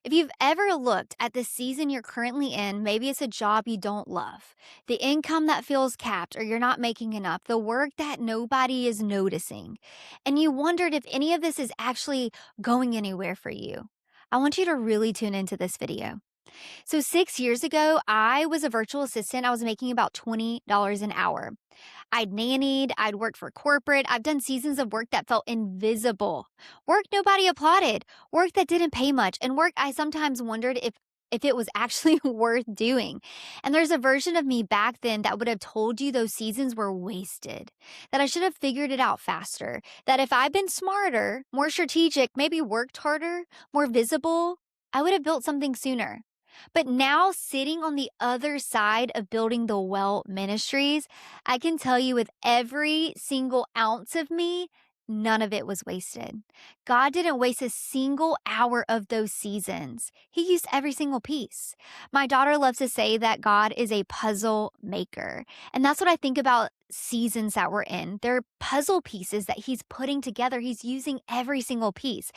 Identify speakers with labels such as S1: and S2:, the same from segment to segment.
S1: If you've ever looked at the season you're currently in, maybe it's a job you don't love, the income that feels capped, or you're not making enough, the work that nobody is noticing, and you wondered if any of this is actually going anywhere for you, I want you to really tune into this video. So, 6 years ago, I was a virtual assistant. I was making about $20 an hour. I'd nannied, I'd worked for corporate, I've done seasons of work that felt invisible, work nobody applauded, work that didn't pay much, and work I sometimes wondered if it was actually worth doing. And there's a version of me back then that would have told you those seasons were wasted, that I should have figured it out faster, that if I'd been smarter, more strategic, maybe worked harder, more visible, I would have built something sooner. But now, sitting on the other side of building the Well Ministries, I can tell you with every single ounce of me, none of it was wasted. God didn't waste a single hour of those seasons. He used every single piece. My daughter loves to say that God is a puzzle maker. And that's what I think about seasons that we're in. They're puzzle pieces that He's putting together. He's using every single piece.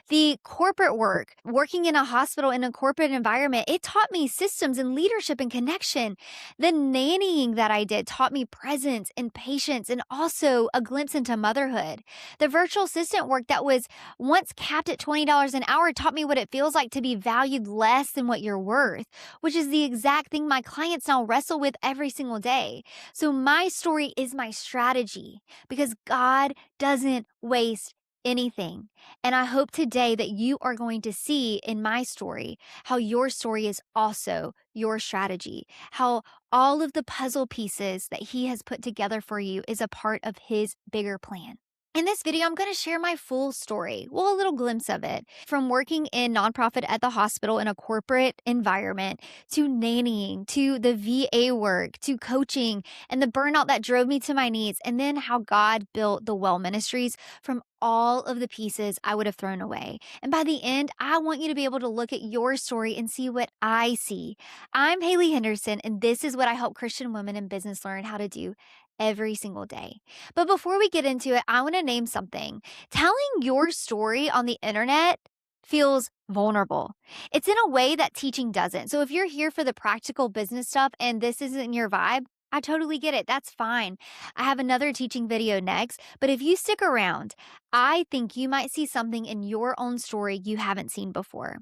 S1: The corporate work, working in a hospital in a corporate environment, it taught me systems and leadership and connection. The nannying that I did taught me presence and patience and also a glimpse into motherhood. The virtual assistant work that was once capped at $20 an hour taught me what it feels like to be valued less than what you're worth, which is the exact thing my clients now wrestle with every single day. So my story is my strategy because God doesn't waste anything. And I hope today that you are going to see in my story how your story is also your strategy, how all of the puzzle pieces that He has put together for you is a part of His bigger plan. In this video, I'm going to share my full story, well, a little glimpse of it, from working in nonprofit at the hospital in a corporate environment, to nannying, to the VA work, to coaching, and the burnout that drove me to my knees, and then how God built the Well Ministries from all of the pieces I would have thrown away. And by the end, I want you to be able to look at your story and see what I see. I'm Haley Henderson, and this is what I help Christian women in business learn how to do every single day. But before we get into it, I want to name something. Telling your story on the internet feels vulnerable. It's in a way that teaching doesn't. So if you're here for the practical business stuff and this isn't your vibe, I totally get it. That's fine. I have another teaching video next, but if you stick around, I think you might see something in your own story you haven't seen before.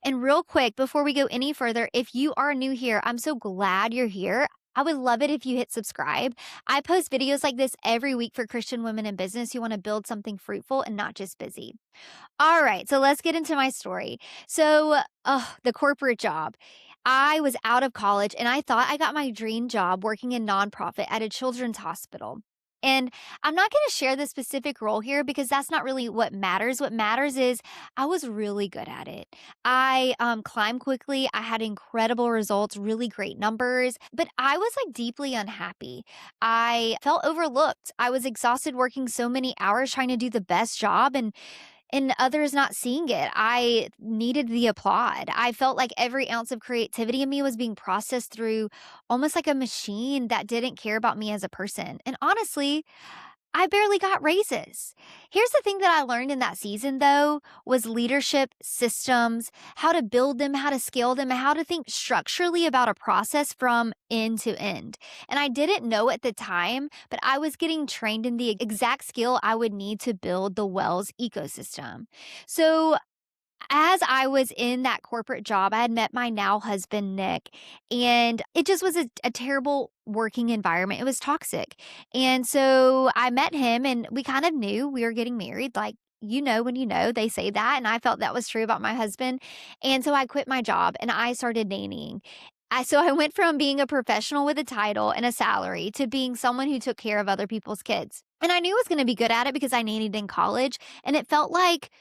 S1: And real quick, before we go any further, if you are new here, I'm so glad you're here. I would love it if you hit subscribe. I post videos like this every week for Christian women in business who want to build something fruitful and not just busy. All right, so let's get into my story. So, the corporate job. I was out of college and I thought I got my dream job working in nonprofit at a children's hospital. And I'm not going to share the specific role here because that's not really what matters. What matters is I was really good at it. I climbed quickly. I had incredible results, really great numbers, but I was like deeply unhappy. I felt overlooked. I was exhausted working so many hours trying to do the best job and others not seeing it. I needed the applaud. I felt like every ounce of creativity in me was being processed through almost like a machine that didn't care about me as a person. And honestly, I barely got raises. Here's the thing that I learned in that season, though, was leadership systems, how to build them, how to scale them, and how to think structurally about a process from end to end. And I didn't know at the time, but I was getting trained in the exact skill I would need to build the Wells ecosystem. So as I was in that corporate job, I had met my now husband, Nick, and it just was a terrible working environment. It was toxic. And so I met him and we kind of knew we were getting married. Like, you know, when you know, they say that. And I felt that was true about my husband. And so I quit my job and I started nannying. So I went from being a professional with a title and a salary to being someone who took care of other people's kids. And I knew I was going to be good at it because I nannied in college. And it felt like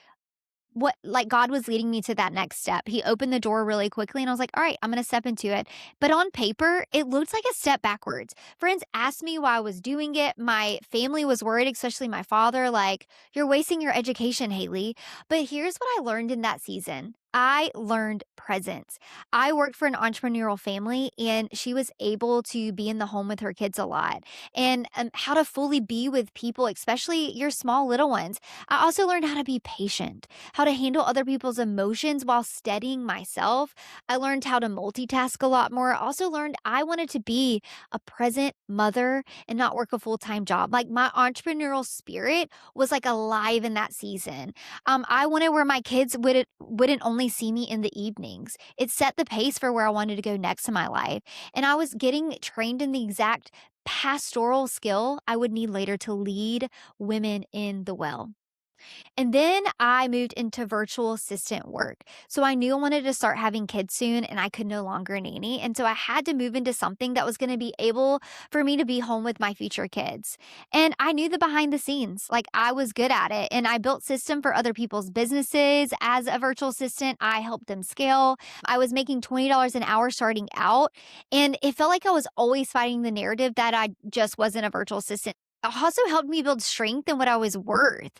S1: God was leading me to that next step. He opened the door really quickly and I was like, all right, I'm going to step into it. But on paper, it looked like a step backwards. Friends asked me why I was doing it. My family was worried, especially my father, like, you're wasting your education, Haley. But here's what I learned in that season. I learned presence. I worked for an entrepreneurial family, and she was able to be in the home with her kids a lot, and how to fully be with people, especially your small little ones. I also learned how to be patient, how to handle other people's emotions while steadying myself. I learned how to multitask a lot more. I also learned I wanted to be a present mother and not work a full time job. Like my entrepreneurial spirit was like alive in that season. I wanted where my kids wouldn't only see me in the evenings. It set the pace for where I wanted to go next in my life. And I was getting trained in the exact pastoral skill I would need later to lead women in the well. And then I moved into virtual assistant work. So I knew I wanted to start having kids soon and I could no longer nanny. And so I had to move into something that was going to be able for me to be home with my future kids. And I knew the behind the scenes, like I was good at it. And I built system for other people's businesses as a virtual assistant. I helped them scale. I was making $20 an hour starting out. And it felt like I was always fighting the narrative that I just wasn't a virtual assistant. It also helped me build strength in what I was worth.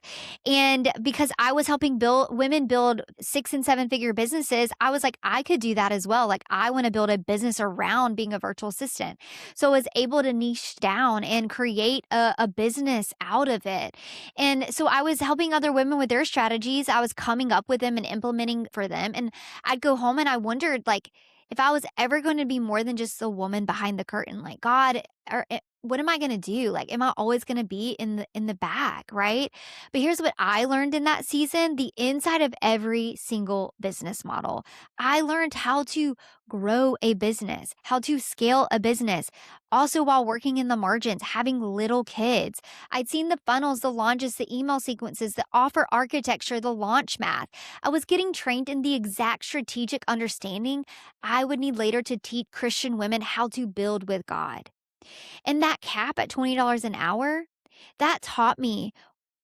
S1: And because I was helping build women build 6 and 7 figure businesses, I was like, I could do that as well. Like, I want to build a business around being a virtual assistant. So I was able to niche down and create a business out of it. And so I was helping other women with their strategies. I was coming up with them and implementing for them. And I'd go home and I wondered, like, if I was ever going to be more than just a woman behind the curtain, like God, what am I going to do? Like, am I always going to be in the back, right? But here's what I learned in that season, the inside of every single business model. I learned how to grow a business, how to scale a business. Also, while working in the margins, having little kids, I'd seen the funnels, the launches, the email sequences, the offer architecture, the launch math. I was getting trained in the exact strategic understanding I would need later to teach Christian women how to build with God. And that cap at $20 an hour, that taught me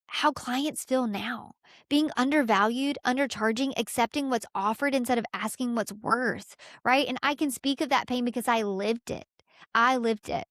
S1: how clients feel now. Being undervalued, undercharging, accepting what's offered instead of asking what's worth, right? And I can speak of that pain because I lived it. I lived it.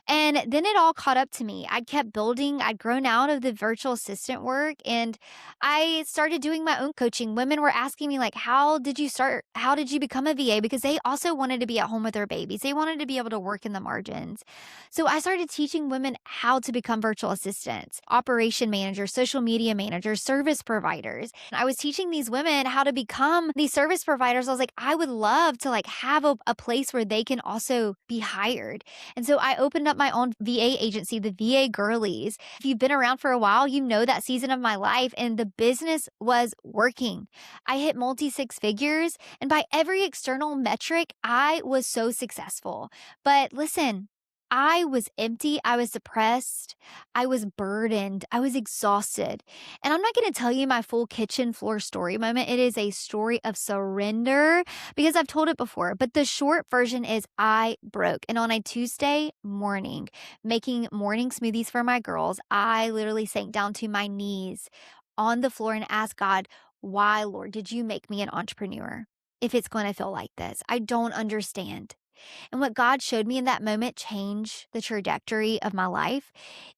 S1: And then it all caught up to me. I kept building. I'd grown out of the virtual assistant work and I started doing my own coaching. Women were asking me, like, how did you start? How did you become a VA? Because they also wanted to be at home with their babies. They wanted to be able to work in the margins. So I started teaching women how to become virtual assistants, operation managers, social media managers, service providers. I was teaching these women how to become these service providers. I was like, I would love to like have a place where they can also be hired. And so I opened up my own VA agency, the VA Girlies. If you've been around for a while, you know that season of my life, and the business was working. I hit multi six figures, and by every external metric, I was so successful. But listen, I was empty. I was depressed. I was burdened. I was exhausted. And I'm not going to tell you my full kitchen floor story moment. It is a story of surrender because I've told it before. But the short version is I broke. And on a Tuesday morning, making morning smoothies for my girls, I literally sank down to my knees on the floor and asked God, why, Lord, did you make me an entrepreneur if it's going to feel like this? I don't understand. And what God showed me in that moment changed the trajectory of my life.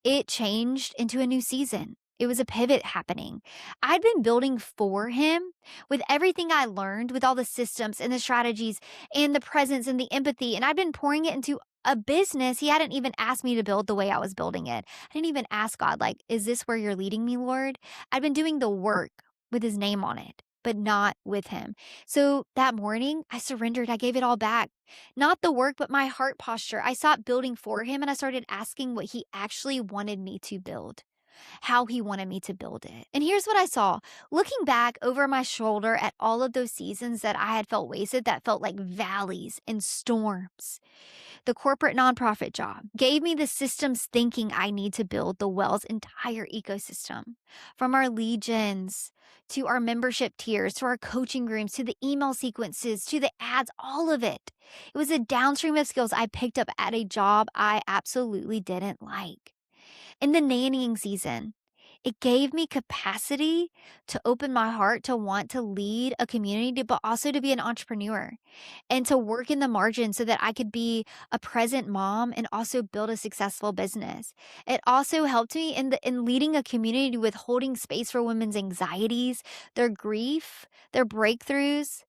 S1: It changed into a new season. It was a pivot happening. I'd been building for him with everything I learned, with all the systems and the strategies and the presence and the empathy. And I'd been pouring it into a business he hadn't even asked me to build the way I was building it. I didn't even ask God, like, is this where you're leading me, Lord? I'd been doing the work with his name on it, but not with him. So that morning, I surrendered. I gave it all back. Not the work, but my heart posture. I stopped building for him and I started asking what he actually wanted me to build, how he wanted me to build it. And here's what I saw. Looking back over my shoulder at all of those seasons that I had felt wasted, that felt like valleys and storms. The corporate nonprofit job gave me the systems thinking I need to build the Well's entire ecosystem, from our legions to our membership tiers, to our coaching rooms, to the email sequences, to the ads, all of it. It was a downstream of skills I picked up at a job I absolutely didn't like. In the nannying season, It gave me capacity to open my heart to want to lead a community, but also to be an entrepreneur and to work in the margin so that I could be a present mom and also build a successful business. It also helped me in leading a community with holding space for women's anxieties, their grief, their breakthroughs,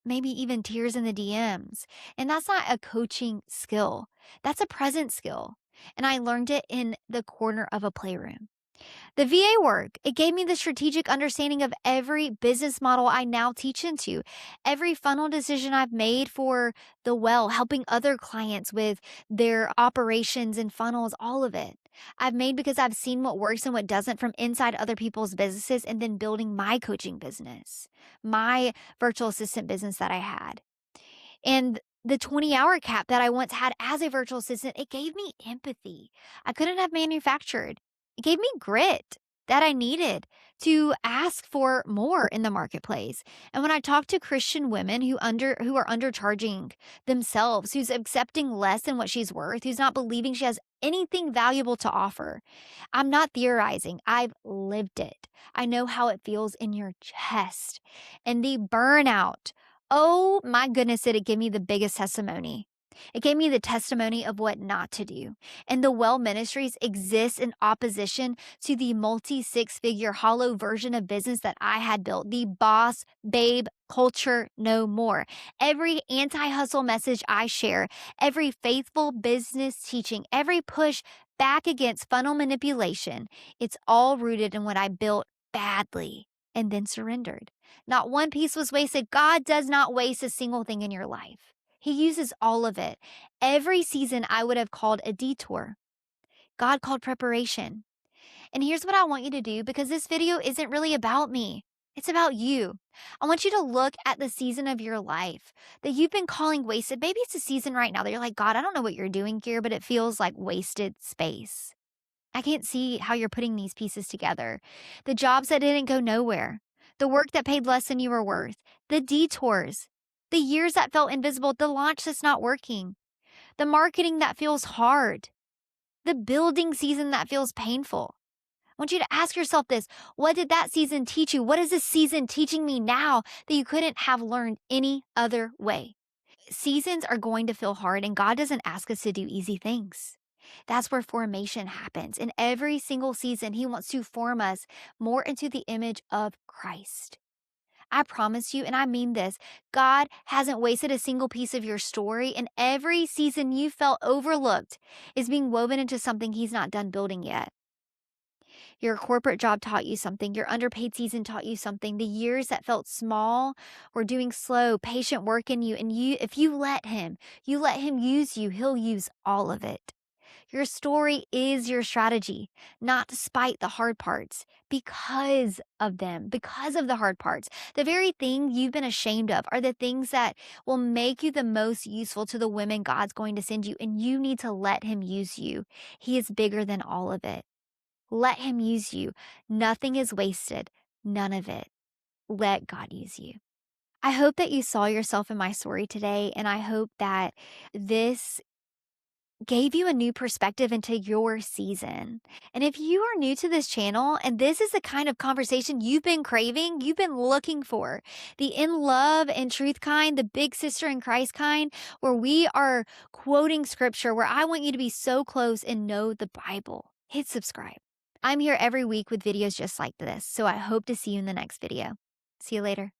S1: maybe even tears in the DMs. And that's not a coaching skill. That's a present skill. And I learned it in the corner of a playroom. The VA work, it gave me the strategic understanding of every business model I now teach into, every funnel decision I've made for the well, helping other clients with their operations and funnels, all of it. I've made because I've seen what works and what doesn't from inside other people's businesses and then building my coaching business, my virtual assistant business that I had. And the 20-hour cap that I once had as a virtual assistant, it gave me empathy I couldn't have manufactured. It gave me grit that I needed to ask for more in the marketplace. And when I talk to Christian women who are undercharging themselves, who's accepting less than what she's worth, who's not believing she has anything valuable to offer, I'm not theorizing. I've lived it. I know how it feels in your chest. And the burnout, oh my goodness, did it give me the biggest testimony. It gave me the testimony of what not to do. And the Well Ministries exists in opposition to the multi six-figure hollow version of business that I had built, the boss babe culture no more. Every anti-hustle message I share, every faithful business teaching, every push back against funnel manipulation, it's all rooted in what I built badly and then surrendered. Not one piece was wasted. God does not waste a single thing in your life. He uses all of it. Every season I would have called a detour. God called preparation. And here's what I want you to do, because this video isn't really about me. It's about you. I want you to look at the season of your life that you've been calling wasted. Maybe it's a season right now that you're like, God, I don't know what you're doing here, but it feels like wasted space. I can't see how you're putting these pieces together. The jobs that didn't go nowhere, the work that paid less than you were worth, the detours, the years that felt invisible, the launch that's not working, the marketing that feels hard, the building season that feels painful. I want you to ask yourself this. What did that season teach you? What is this season teaching me now that you couldn't have learned any other way? Seasons are going to feel hard, and God doesn't ask us to do easy things. That's where formation happens. In every single season, He wants to form us more into the image of Christ. I promise you, and I mean this, God hasn't wasted a single piece of your story, and every season you felt overlooked is being woven into something He's not done building yet. Your corporate job taught you something. Your underpaid season taught you something. The years that felt small were doing slow, patient work in you. And if you let Him use you, He'll use all of it. Your story is your strategy, not despite the hard parts, because of them, because of the hard parts. The very thing you've been ashamed of are the things that will make you the most useful to the women God's going to send you. And you need to let Him use you. He is bigger than all of it. Let Him use you. Nothing is wasted. None of it. Let God use you. I hope that you saw yourself in my story today, and I hope that this gave you a new perspective into your season. And if you are new to this channel and this is the kind of conversation you've been craving, you've been looking for, the in love and truth kind, the big sister in Christ kind, where we are quoting scripture, where I want you to be so close and know the Bible, hit subscribe. I'm here every week with videos just like this, so I hope to see you in the next video. See you later.